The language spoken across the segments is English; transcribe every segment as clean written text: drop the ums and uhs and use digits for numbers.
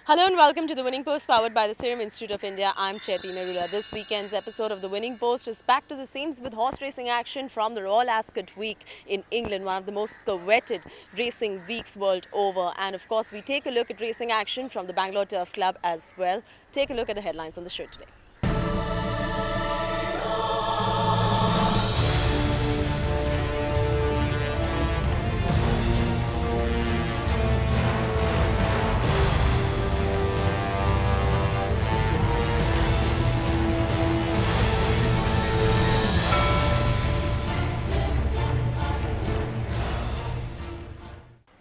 Hello and welcome to the Winning Post powered by the Serum Institute of India. I'm Chaiti Narula. This weekend's episode of the Winning Post is packed to the seams with horse racing action from the Royal Ascot week in England, one of the most coveted racing weeks world over. And of course, we take a look at racing action from the Bangalore Turf Club as well. Take a look at the headlines on the show today.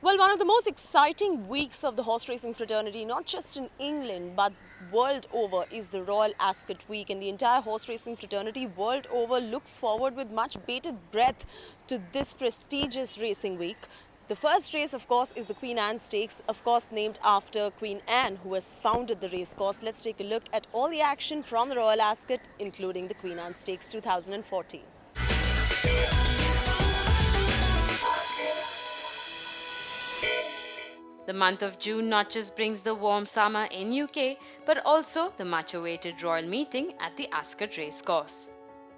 Well, one of the most exciting weeks of the horse racing fraternity, not just in England but world over, is the Royal Ascot week, and the entire horse racing fraternity world over looks forward with much bated breath to this prestigious racing week. The first race, of course, is the Queen Anne Stakes, of course named after Queen Anne, who has founded the racecourse. Let's take a look at all the action from the Royal Ascot, including the Queen Anne Stakes 2014. The month of June not just brings the warm summer in UK, but also the much-awaited royal meeting at the Ascot racecourse.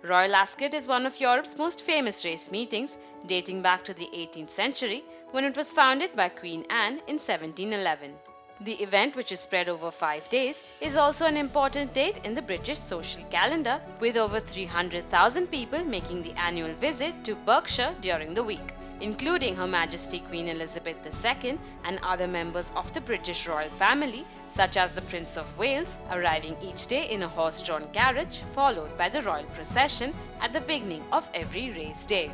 Royal Ascot is one of Europe's most famous race meetings, dating back to the 18th century when it was founded by Queen Anne in 1711. The event, which is spread over 5 days, is also an important date in the British social calendar, with over 300,000 people making the annual visit to Berkshire during the week, including Her Majesty Queen Elizabeth II and other members of the British royal family, such as the Prince of Wales, arriving each day in a horse-drawn carriage, followed by the royal procession at the beginning of every race day.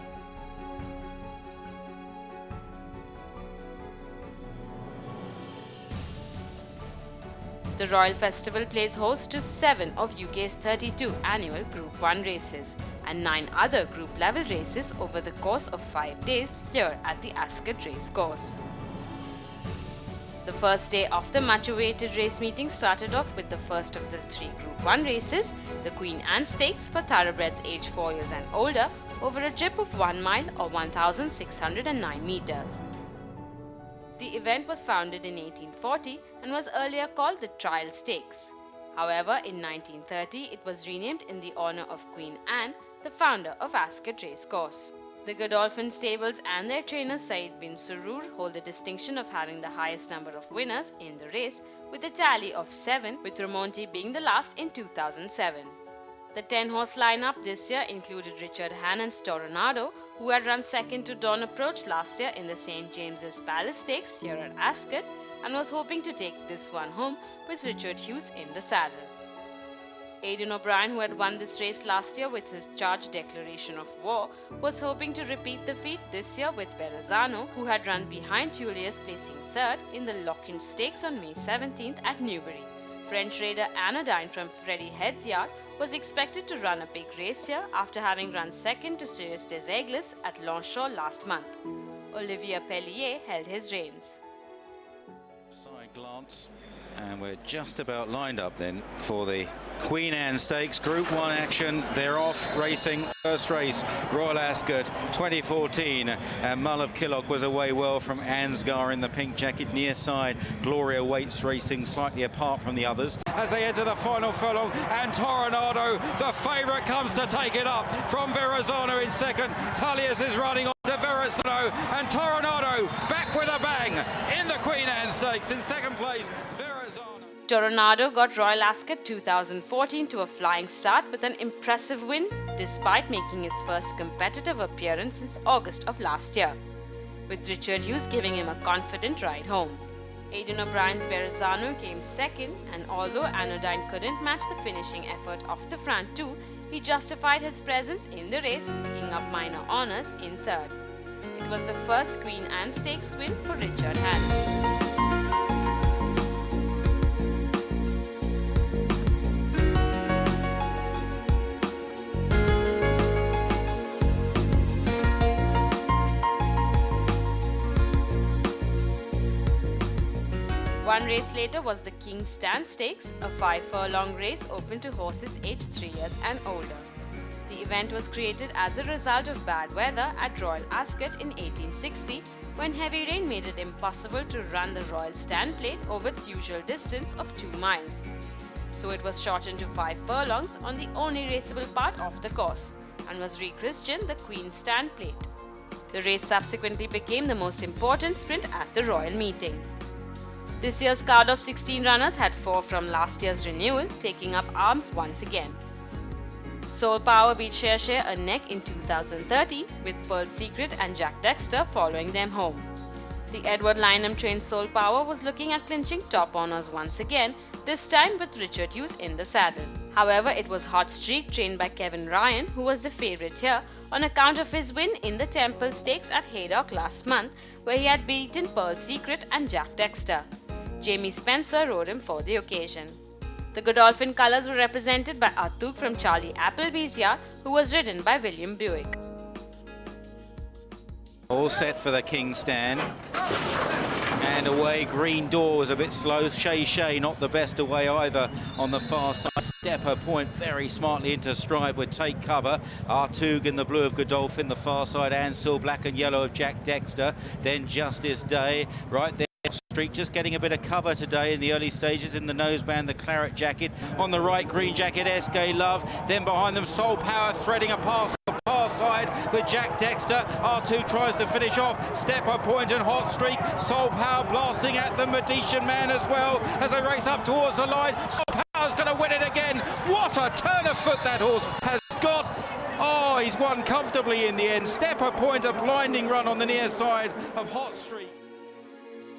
The Royal Festival plays host to 7 of UK's 32 annual Group 1 races and 9 other group level races over the course of 5 days here at the Ascot racecourse. The first day of the much-awaited race meeting started off with the first of the 3 Group 1 races, the Queen Anne Stakes for thoroughbreds aged 4 years and older, over a trip of 1 mile or 1,609 meters. The event was founded in 1840 and was earlier called the Trial Stakes. However, in 1930 it was renamed in the honour of Queen Anne, the founder of Ascot Racecourse. The Godolphin stables and their trainer Said bin Surur hold the distinction of having the highest number of winners in the race, with a tally of 7, with Remonti being the last in 2007. The 10-horse lineup this year included Richard Hannon's Toronado, who had run second to Dawn Approach last year in the St. James's Palace Stakes here at Ascot, and was hoping to take this one home with Richard Hughes in the saddle. Aidan O'Brien, who had won this race last year with his charged declaration of war, was hoping to repeat the feat this year with Verrazano, who had run behind Tullius, placing third in the Lock-in Stakes on May 17th at Newbury. French raider Anodyne from Freddie Head's yard was expected to run a big race here after having run second to Sirius des Aigles at Longchamp last month. Olivier Pellier held his reins. Side glance, and we're just about lined up then for the Queen Anne Stakes Group 1 action. They're off racing. First race, Royal Ascot 2014, and Mull of Killock was away well from Ansgar in the pink jacket. Near side, Gloria Waits racing slightly apart from the others. As they enter the final furlong, and Toronado, the favourite, comes to take it up from Verrazano in second. Tullius is running on to Verrazano, and Toronado back with a bang in the Queen Anne Stakes. In second place, Verrazano. Toronado got Royal Ascot 2014 to a flying start with an impressive win, despite making his first competitive appearance since August of last year, with Richard Hughes giving him a confident ride home. Aidan O'Brien's Verrazano came second, and although Anodyne couldn't match the finishing effort of the front two, he justified his presence in the race, picking up minor honours in third. It was the first Queen Anne Stakes win for Richard Hannon. One race later was the King's Stand Stakes, a 5-furlong race open to horses aged 3 years and older. The event was created as a result of bad weather at Royal Ascot in 1860 when heavy rain made it impossible to run the Royal Stand Plate over its usual distance of 2 miles. So it was shortened to 5 furlongs on the only raceable part of the course and was rechristened the Queen's Stand Plate. The race subsequently became the most important sprint at the Royal Meeting. This year's card of 16 runners had 4 from last year's renewal taking up arms once again. Soul Power beat Share a neck in 2030 with Pearl Secret and Jack Dexter following them home. The Edward Lynham trained Soul Power was looking at clinching top honours once again, this time with Richard Hughes in the saddle. However, it was Hot Streak trained by Kevin Ryan who was the favourite here on account of his win in the Temple Stakes at Haydock last month, where he had beaten Pearl Secret and Jack Dexter. Jamie Spencer rode him for the occasion. The Godolphin colours were represented by Atuk from Charlie Appleby's yard, who was ridden by William Buick. All set for the King Stand. And away, Green Door was a bit slow. Shay, not the best away either on the far side. Stepper Point very smartly into stride would take cover. Artug in the blue of Godolphin, the far side, Ansel, black and yellow of Jack Dexter. Then Justice Day right there. Street just getting a bit of cover today in the early stages in the noseband, the claret jacket. On the right, green jacket, SK Love. Then behind them, Soul Power threading a pass on the far side with Jack Dexter. R2 tries to finish off. Stepper Point and Hot Streak. Soul Power blasting at the Medician Man as well as they race up towards the line. Soul Power's going to win it again. What a turn of foot that horse has got. Oh, he's won comfortably in the end. Stepper Point, a blinding run on the near side of Hot Streak.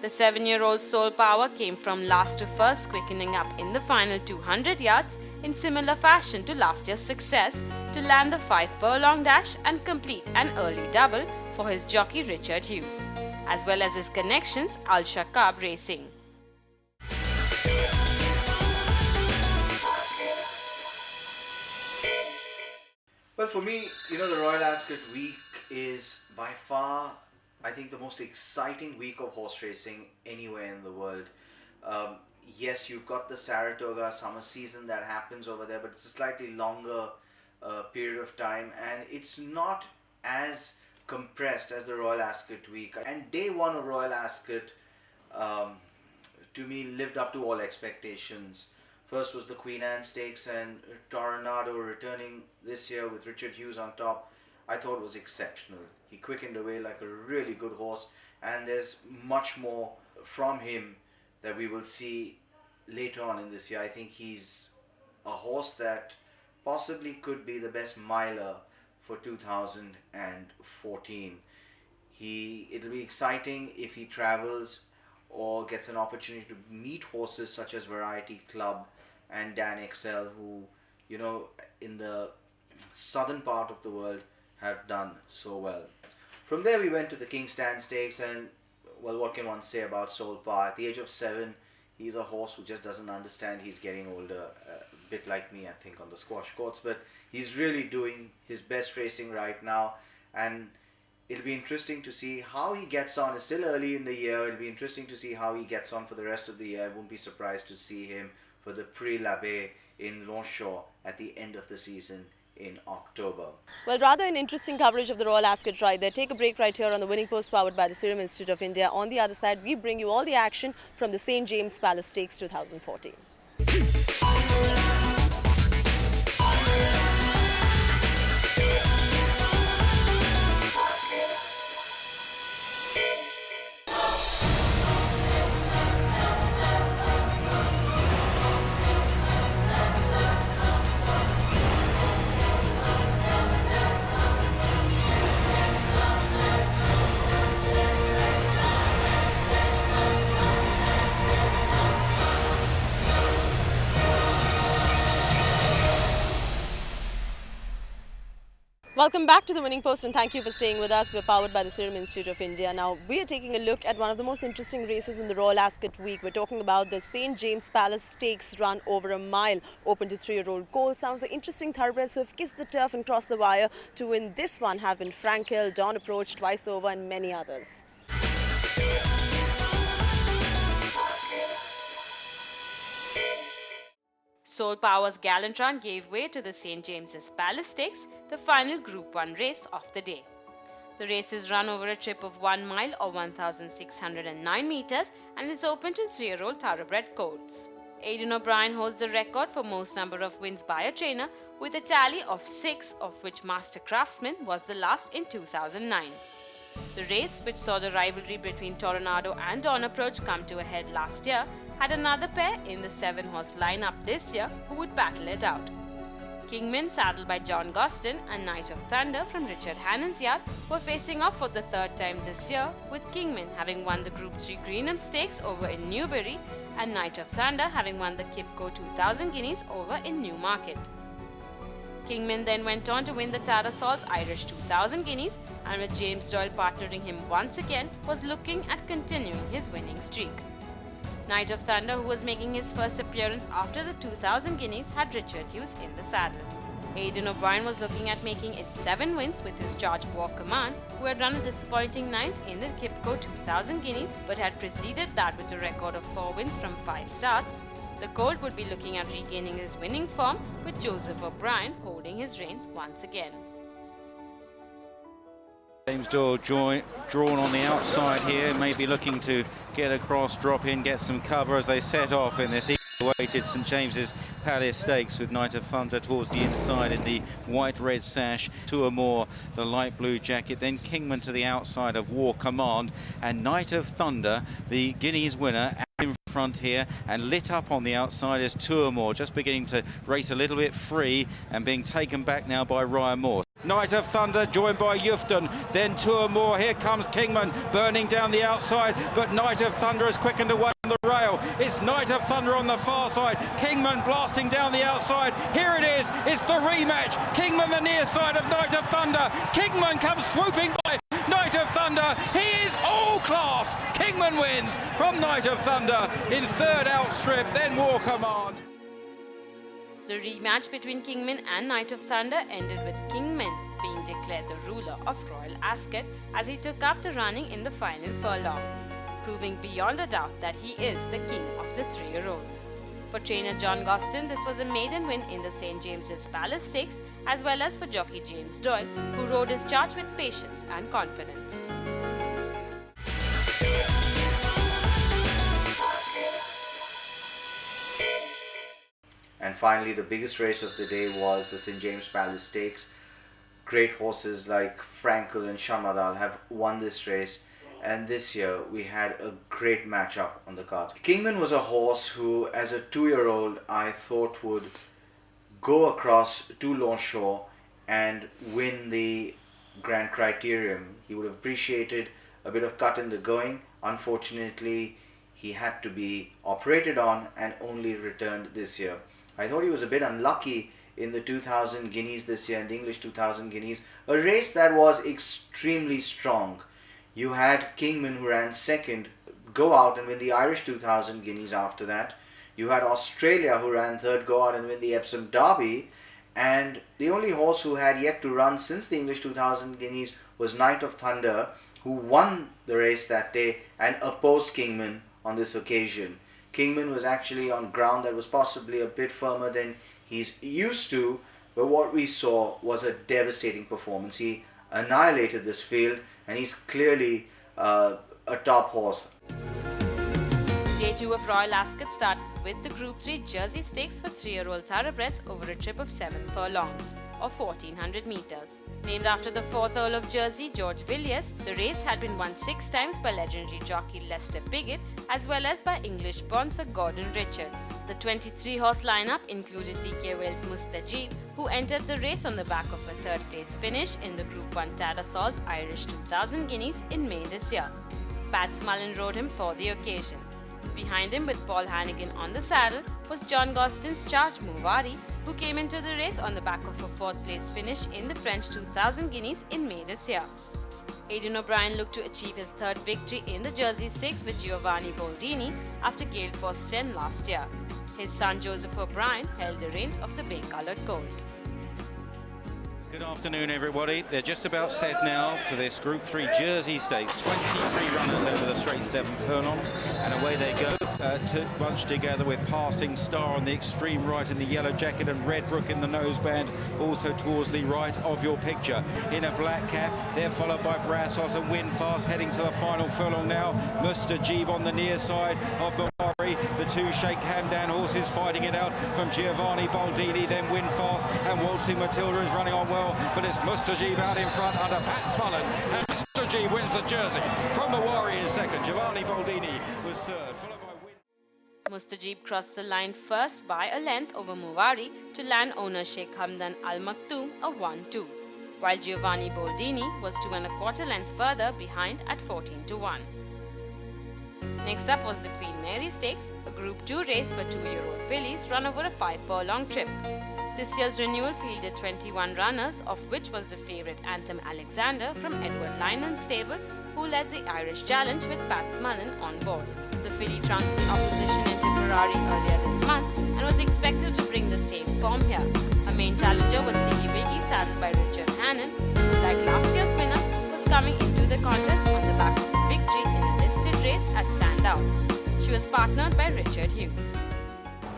The 7-year-old Soul Power came from last to first, quickening up in the final 200 yards in similar fashion to last year's success to land the 5 furlong dash and complete an early double for his jockey Richard Hughes, as well as his connections Al Shakab Racing. Well, for me, the Royal Ascot week is by far, I think, the most exciting week of horse racing anywhere in the world. Yes, you've got the Saratoga summer season that happens over there, but it's a slightly longer period of time, and it's not as compressed as the Royal Ascot week. And day one of Royal Ascot, to me, lived up to all expectations. First was the Queen Anne Stakes, and Tornado returning this year with Richard Hughes on top, I thought was exceptional. He quickened away like a really good horse, and there's much more from him that we will see later on in this year. I think he's a horse that possibly could be the best miler for 2014. It'll be exciting if he travels or gets an opportunity to meet horses such as Variety Club and Dan XL, who, in the southern part of the world have done so well. From there we went to the King Stand Stakes, and well, what can one say about Soul Power? At the age of 7, he's a horse who just doesn't understand he's getting older, a bit like me, I think, on the squash courts, but he's really doing his best racing right now, and it'll be interesting to see how he gets on. It's still early in the year. It'll be interesting to see how he gets on for the rest of the year. I won't be surprised to see him for the Prix l'Abbé in Longchamp at the end of the season in October. Well, rather an interesting coverage of the Royal Ascot ride there. Take a break right here on the Winning Post powered by the Serum Institute of India. On the other side, we bring you all the action from the St. James Palace Stakes 2014. Welcome back to the Winning Post, and thank you for staying with us. We're powered by the Serum Institute of India. Now, we are taking a look at one of the most interesting races in the Royal Ascot week. We're talking about the St. James Palace Stakes run over a mile, open to 3-year-old colt. Some of the interesting thoroughbreds who have kissed the turf and crossed the wire to win this one have been Frank Hill, Dawn Approach, Twice Over, and many others. Soul Power's Galantron gave way to the St. James's Palace Stakes, the final Group 1 race of the day. The race is run over a trip of 1 mile or 1,609 meters and is open to 3-year-old thoroughbred colts. Aidan O'Brien holds the record for most number of wins by a trainer with a tally of 6, of which Master Craftsman was the last in 2009. The race, which saw the rivalry between Toronado and Dawn Approach come to a head last year, had another pair in the 7-horse lineup this year who would battle it out. Kingman, saddled by John Gostin, and Knight of Thunder from Richard Hannon's yard, were facing off for the third time this year, with Kingman having won the Group 3 Greenham Stakes over in Newbury and Knight of Thunder having won the Kipco 2000 Guineas over in Newmarket. Kingman then went on to win the Tattersalls Irish 2000 Guineas, and with James Doyle partnering him once again, was looking at continuing his winning streak. Knight of Thunder, who was making his first appearance after the 2000 Guineas, had Richard Hughes in the saddle. Aidan O'Brien was looking at making it 7 wins with his charge War Command, who had run a disappointing 9th in the Kipco 2000 Guineas but had preceded that with a record of 4 wins from 5 starts. The Colt would be looking at regaining his winning form, with Joseph O'Brien holding his reins once again. James Doyle drawn on the outside here, maybe looking to get across, drop in, get some cover as they set off in this weighted St James's Palace Stakes, with Knight of Thunder towards the inside in the white-red sash, 2 or more the light blue jacket, then Kingman to the outside of War Command, and Knight of Thunder, the Guineas winner, in front here, and lit up on the outside as 2 or more, just beginning to race a little bit free and being taken back now by Ryan Moore. Knight of Thunder joined by Ufton, then 2 or more. Here comes Kingman burning down the outside, but Knight of Thunder has quickened away on the rail. It's Knight of Thunder on the far side, Kingman blasting down the outside. Here it is, it's the rematch. Kingman the near side of Knight of Thunder. Kingman comes swooping by Knight of Thunder. He is all class. Kingman wins from Knight of Thunder in 3rd outstrip, then War Command. The rematch between Kingman and Knight of Thunder ended with Kingman being declared the ruler of Royal Ascot as he took up the running in the final furlong, proving beyond a doubt that he is the king of the 3-year-olds. For trainer John Gostin, this was a maiden win in the St James's Palace Stakes, as well as for jockey James Doyle, who rode his charge with patience and confidence. And finally, the biggest race of the day was the St James Palace Stakes. Great horses like Frankel and Shamadal have won this race, and this year we had a great matchup on the card. Kingman was a horse who, as a 2-year-old, I thought would go across to Longchamp and win the Grand Criterium. He would have appreciated a bit of cut in the going. Unfortunately, he had to be operated on and only returned this year. I thought he was a bit unlucky in the 2000 Guineas this year, in the English 2000 Guineas, a race that was extremely strong. You had Kingman, who ran 2nd, go out and win the Irish 2000 Guineas after that. You had Australia, who ran 3rd, go out and win the Epsom Derby. And the only horse who had yet to run since the English 2000 Guineas was Knight of Thunder, who won the race that day and opposed Kingman on this occasion. Kingman was actually on ground that was possibly a bit firmer than he's used to, but what we saw was a devastating performance. He annihilated this field, and he's clearly a top horse. Day 2 of Royal Ascot starts with the Group 3 Jersey Stakes for 3-year-old thoroughbreds over a trip of 7 furlongs, or 1400 meters. Named after the 4th Earl of Jersey, George Villiers, the race had been won 6 times by legendary jockey Lester Piggott, as well as by English-born Sir Gordon Richards. The 23-horse lineup included TK Wales Mustajib, who entered the race on the back of a 3rd place finish in the Group 1 Tattersalls Irish 2000 Guineas in May this year. Pat Smullen rode him for the occasion. Behind him, with Paul Hannigan on the saddle, was John Gostin's charge Mouvari, who came into the race on the back of a 4th place finish in the French 2000 Guineas in May this year. Aidan O'Brien looked to achieve his 3rd victory in the Jersey Stakes with Giovanni Boldini after Gale Force 10 last year. His son Joseph O'Brien held the reins of the bay-coloured colt. Good afternoon, everybody. They're just about set now for this Group 3 Jersey Stakes. 23 runners over the straight 7 furlongs, and away they go. bunched together with Passing Star on the extreme right in the yellow jacket and Red Brook in the noseband, also towards the right of your picture. In a black cap, they're followed by Brassos and Winfast heading to the final furlong now. Mustajib on the near side of Mawari. The two Sheikh Hamdan horses fighting it out from Giovanni Baldini, then Winfast and Waltzing Matilda is running on well, but it's Mustajib out in front under Pat Smullen, and Mustajib wins the jersey from Mawari in second. Giovanni Baldini was third, followed by Mustajib crossed the line first by a length over Mawari to land owner Sheikh Hamdan Al Maktoum a 1-2, while Giovanni Boldini was 2 1/4 lengths further behind at 14-1. Next up was the Queen Mary Stakes, a Group 2 race for 2-year-old fillies run over a 5-furlong trip. This year's renewal fielded 21 runners, of which was the favourite Anthem Alexander from Edward Lynham's stable, who led the Irish Challenge with Pat Smullen on board. The filly trounced the opposition in Tipperary earlier this month and was expected to bring the same form here. Her main challenger was Tiggy Wiggy, saddled by Richard Hannon, who, like last year's winner, was coming into the contest on the back of a victory in a listed race at Sandown. She was partnered by Richard Hughes.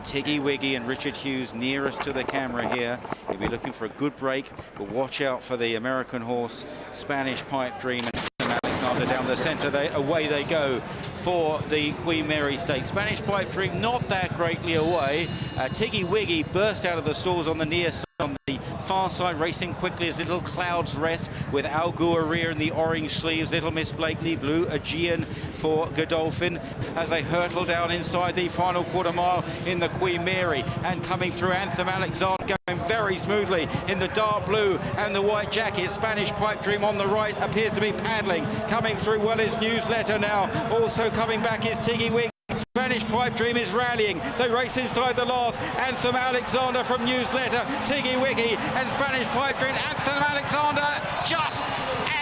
Tiggy Wiggy and Richard Hughes nearest to the camera here. He'll be looking for a good break, but watch out for the American horse, Spanish Pipe Dream, and Alexander down the centre. Away they go for the Queen Mary Stakes. Spanish Pipe Dream not that greatly away. Tiggy Wiggy burst out of the stalls on the near side. On the far side, racing quickly as Little Clouds Rest with Al Ghurair in the orange sleeves. Little Miss Blakely, Blue Aegean for Godolphin as they hurtle down inside the final quarter mile in the Queen Mary. And coming through, Anthem Alexander going very smoothly in the dark blue and the white jacket. Spanish Pipe Dream on the right appears to be paddling. Coming through well is Newsletter now. Also coming back is Tiggy Wiggy. Spanish Pipe Dream is rallying. They race inside the last. Anthem Alexander from Newsletter, Tiggy Wiggy and Spanish Pipe Dream. Anthem Alexander,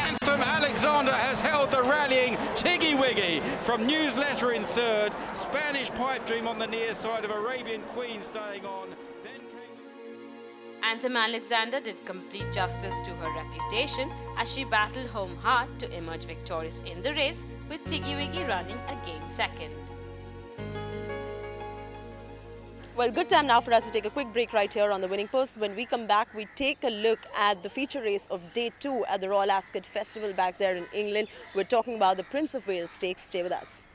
Anthem Alexander has held the rallying Tiggy Wiggy from Newsletter in third. Spanish Pipe Dream on the near side of Arabian Queen staying on. Anthem Alexander did complete justice to her reputation as she battled home hard to emerge victorious in the race, with Tiggy Wiggy running a game second. Well, good time now for us to take a quick break right here on the Winning Post. When we come back, we take a look at the feature race of Day 2 at the Royal Ascot Festival back there in England. We're talking about the Prince of Wales Stakes. Stay with us.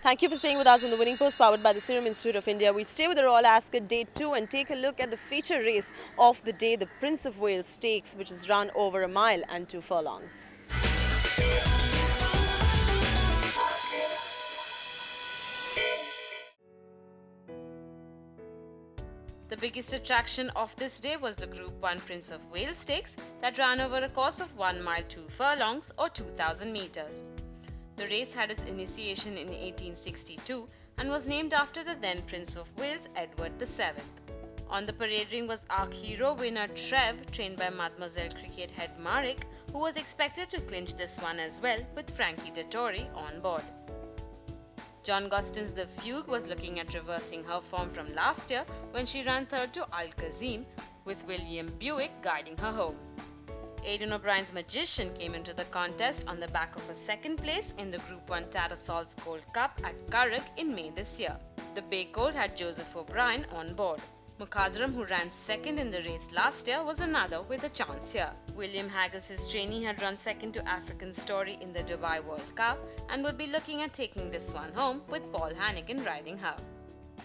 Thank you for staying with us on the Winning Post, powered by the Serum Institute of India. We stay with the Royal Ascot Day 2 and take a look at the feature race of the day, the Prince of Wales Stakes, which is run over 1 mile and 2 furlongs. The biggest attraction of this day was the Group 1 Prince of Wales Stakes that ran over a course of 1 mile 2 furlongs or 2,000 meters. The race had its initiation in 1862 and was named after the then Prince of Wales, Edward VII. On the parade ring was Arc Hero winner Trev, trained by Mademoiselle Cricket head Marek, who was expected to clinch this one as well, with Frankie Dettori on board. John Gostin's The Fugue was looking at reversing her form from last year when she ran third to Al Kazim, with William Buick guiding her home. Aidan O'Brien's Magician came into the contest on the back of a second place in the Group 1 Tattersalls Gold Cup at Curragh in May this year. The Bay Colt had Joseph O'Brien on board. Mukadram, who ran second in the race last year, was another with a chance here. William Haggis, his trainee, had run second to African Story in the Dubai World Cup and would be looking at taking this one home, with Paul Hannigan riding her.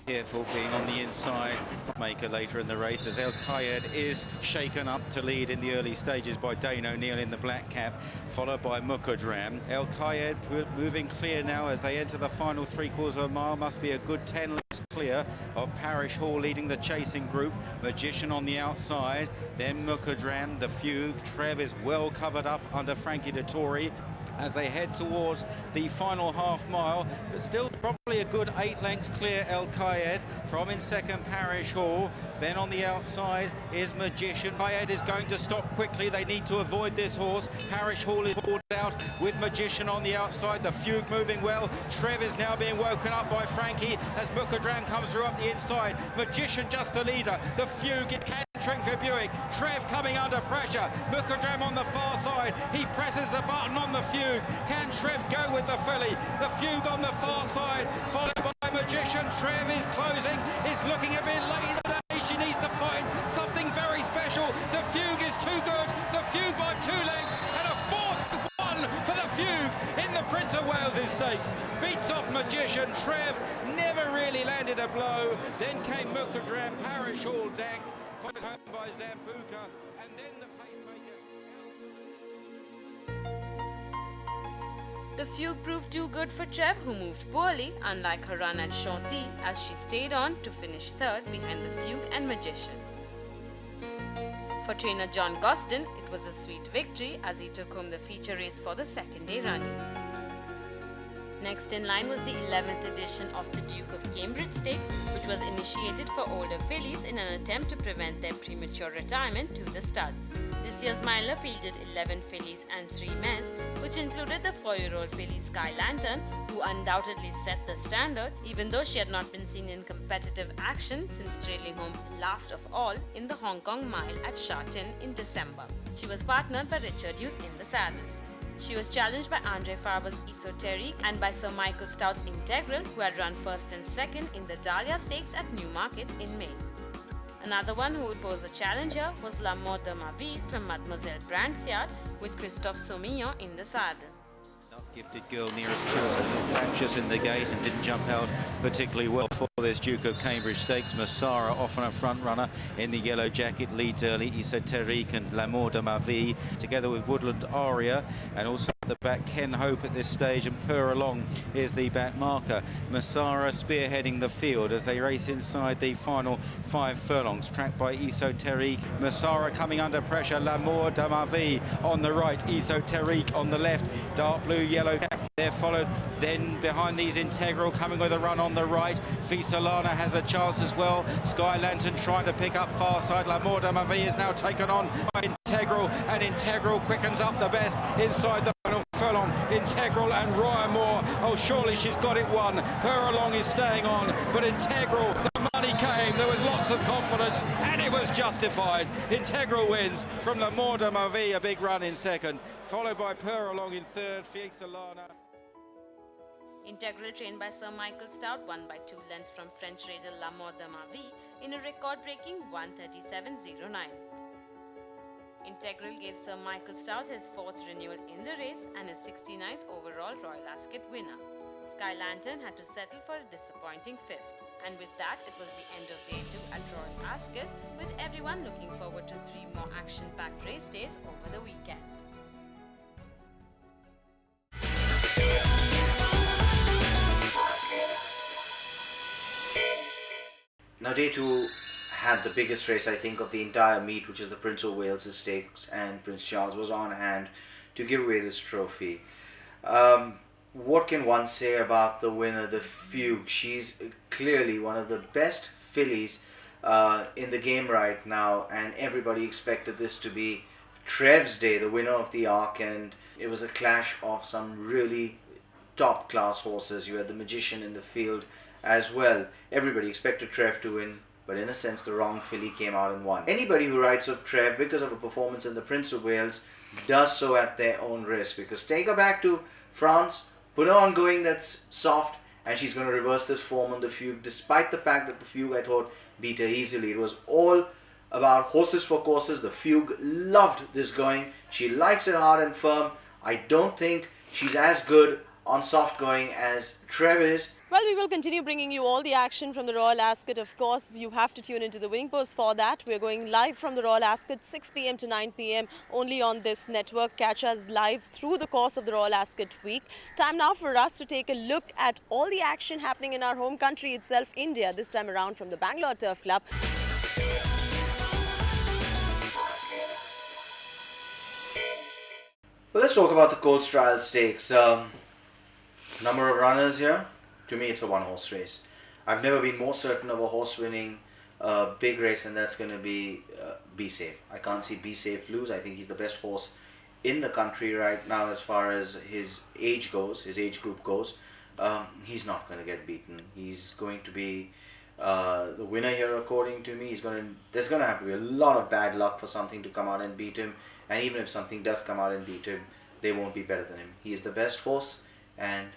Careful being on the inside maker later in the race as El Kayed is shaken up to lead in the early stages by Dane O'Neill in the black cap, followed by Mukadram. El Kayed moving clear now as they enter the final 3/4 of a mile. Must be a good 10 lengths clear of Parish Hall leading the chasing group. Magician on the outside, then Mukadram, the Fugue. Trev is well covered up under Frankie Dettori as they head towards the final half mile, but still probably a good 8 lengths clear. El Kayed from in second Parish Hall, then on the outside is Magician. Kayed is going to stop quickly, they need to avoid this horse. Parish Hall is pulled out with Magician on the outside, the Fugue moving well. Trev is now being woken up by Frankie as Mukadram comes through up the inside. Magician just the leader, the Fugue, it can Entering for Buick, Trev coming under pressure, Mukadram on the far side, he presses the button on the Fugue. Can Trev go with the filly? The Fugue on the far side, followed by Magician. Trev is closing, is looking a bit late in the day. She needs to find something very special. The Fugue is too good, the Fugue by 2 lengths, and a 4th one for the Fugue in the Prince of Wales' stakes. Beats off Magician. Trev never really landed a blow. Then came Mukadram, Parish Hall Dank, followed home by Zambuca, and then the pacemaker. The Fugue proved too good for Trev, who moved poorly, unlike her run at Chantilly, as she stayed on to finish 3rd behind the Fugue and Magician. For trainer John Gosden, it was a sweet victory as he took home the feature race for the 2nd day running. Next in line was the 11th edition of the Duke of Cambridge Stakes, which was initiated for older fillies in an attempt to prevent their premature retirement to the studs. This year's miler fielded 11 fillies and 3 mares, which included the 4-year-old filly Sky Lantern, who undoubtedly set the standard, even though she had not been seen in competitive action since trailing home last of all in the Hong Kong Mile at Sha Tin in December. She was partnered by Richard Hughes in the saddle. She was challenged by Andre Farber's Esoteric and by Sir Michael Stout's Integral, who had run 1st and 2nd in the Dahlia Stakes at Newmarket in May. Another one who would pose a challenge here was La Mort de ma Vie from Mademoiselle Brand's yard, with Christophe Saumillon in the saddle. Gifted girl nearest to us, a little anxious in the gate and didn't jump out particularly well for this Duke of Cambridge Stakes. Massara, often a front runner in the yellow jacket, leads early. Esoteric and L'amour de ma vie, together with Woodland Aria, and also at the back Ken Hope at this stage, and Purr Along is the back marker. Massara spearheading the field as they race inside the final 5 furlongs, tracked by Esoteric. Massara coming under pressure, L'amour de ma vie on the right, Esoteric on the left, dark blue, yellow cap there, followed then behind these Integral coming with a run on the right. Fisolana has a chance as well. Sky Lantern trying to pick up far side. L'amour de ma vie is now taken on by Integral, and Integral quickens up the best inside the final furlong. Integral and Roya Moore, oh surely she's got it won. Purr Along is staying on, but Integral, the money came, there was lots of confidence and it was justified. Integral wins from L'amour de ma vie, a big run in 2nd, followed by Purr Along in 3rd, Fisolana. Integral, trained by Sir Michael Stout, won by 2 lengths from French raider La Mort de ma Vie in a record-breaking 1:37.09. Integral gave Sir Michael Stout his 4th renewal in the race and his 69th overall Royal Ascot winner. Sky Lantern had to settle for a disappointing 5th. And with that, it was the end of day 2 at Royal Ascot, with everyone looking forward to 3 more action-packed race days over the weekend. Now day 2 had the biggest race I think of the entire meet, which is the Prince of Wales Stakes, and Prince Charles was on hand to give away this trophy. What can one say about the winner, the Fugue? She's clearly one of the best fillies in the game right now, and everybody expected this to be Trev's day, the winner of the Arc, and it was a clash of some really top class horses. You had the Magician in the field as well. Everybody expected Trev to win, but in a sense the wrong filly came out and won. Anybody who writes of Trev because of a performance in the Prince of Wales does so at their own risk, because take her back to France, put her on going that's soft, and she's going to reverse this form on the Fugue, despite the fact that the Fugue, I thought, beat her easily. It was all about horses for courses. The Fugue loved this going. She likes it hard and firm. I don't think she's as good on soft going as Trev is. Well, we will continue bringing you all the action from the Royal Ascot. Of course, you have to tune into the Winning Post for that. We're going live from the Royal Ascot 6 p.m. to 9 p.m. only on this network. Catch us live through the course of the Royal Ascot week. Time now for us to take a look at all the action happening in our home country itself, India, this time around from the Bangalore Turf Club. Well, let's talk about the Colts Trial Stakes. Number of runners here. To me, it's a one-horse race. I've never been more certain of a horse winning a big race, and that's going to be Be Safe. I can't see Be Safe lose. I think he's the best horse in the country right now as far as his age goes, his age group goes. He's not going to get beaten. He's going to be The winner here, according to me, there's gonna have to be a lot of bad luck for something to come out and beat him. And even if something does come out and beat him, they won't be better than him. He is the best horse, and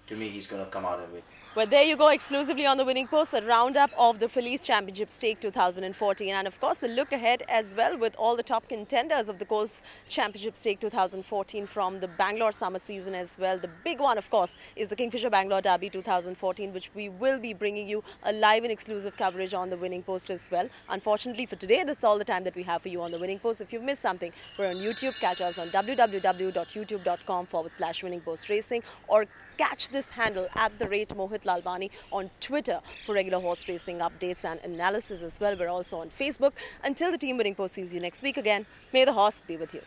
to me, he's gonna come out and win. Well, there you go, exclusively on the Winning Post, a roundup of the Phillies Championship Stake 2014. And of course, a look ahead as well with all the top contenders of the Course Championship Stake 2014 from the Bangalore summer season as well. The big one, of course, is the Kingfisher Bangalore Derby 2014, which we will be bringing you a live and exclusive coverage on the Winning Post as well. Unfortunately for today, this is all the time that we have for you on the Winning Post. If you've missed something, we're on YouTube. Catch us on www.youtube.com/Winning Post Racing, or catch this handle at the rate Mohit Lalbani on Twitter for regular horse racing updates and analysis as well. We're also on Facebook. Until the team Winning Post sees you next week again, may the horse be with you.